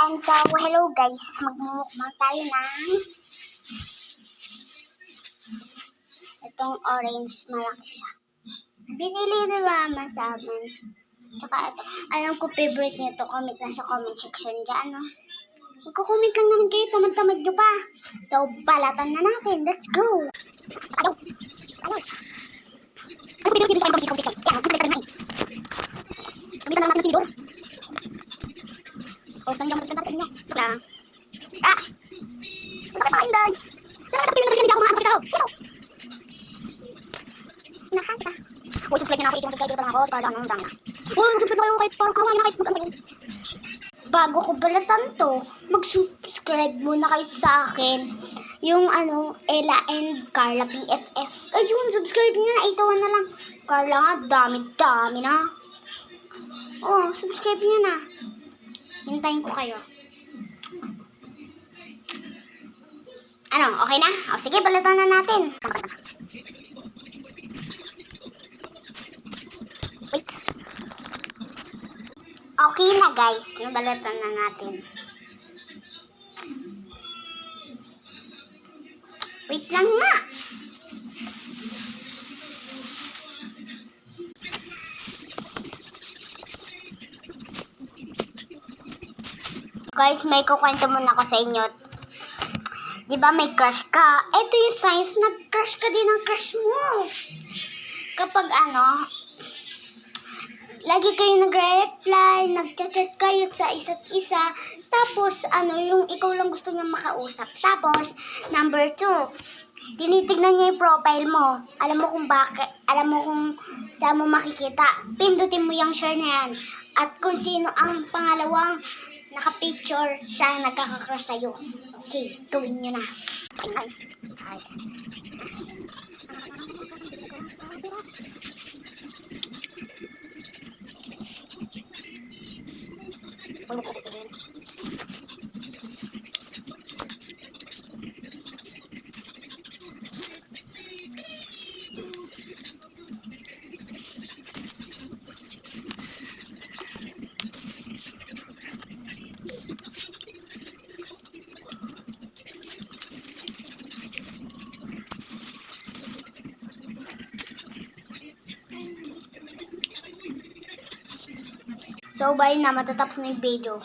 And so, hello guys, magmumukbang tayo ng itong orange, malaki siya. Binili ni Mama sa amin. Tsaka ito, alam ko favorite niyo ito, comment na sa comment section dyan, no? Magko-comment lang naman kayo, tamad-tamad nyo pa. So, balatan na natin, let's go! Saan yung magsasabi sa inyo? Ito lang. Masakit pa Inday. Saan ang napili na hindi ako makakapagkaraw? Ito. Nakakita. Uy, subscribe na ako. Subscribe na ako. Para ano, dami na. Uy, subscribe na kayo kahit parang kawain na kahit mag-ano kayo. Bago ko balatan to, mag-subscribe muna kayo sa akin. Yung Ella and Carla BFF. Ayun, subscribe nyo na. Itawan na lang. Carla nga, dami na. Oh, subscribe nyo na. Hintayin ko kayo. Ano, okay na? O, sige, balatan na natin. Wait. Okay na, guys. Balatan na natin. Wait lang nga. Guys, may kukwento muna ako sa inyo. Diba may crush ka? Ito yung signs, nag-crush ka din ng crush mo. Kapag lagi kayo nagre-reply, nag-chat kayo sa isa't isa, tapos yung ikaw lang gusto niya makausap. Tapos, number 2, tinitignan niya yung profile mo. Alam mo kung bakit, alam mo kung saan mo makikita. Pindutin mo yung share na yan. At kung sino ang pangalawang naka-picture, siya ang nagkaka-crush sa'yo. Okay, gawin nyo na. So, bye na. Matatapos na yung video.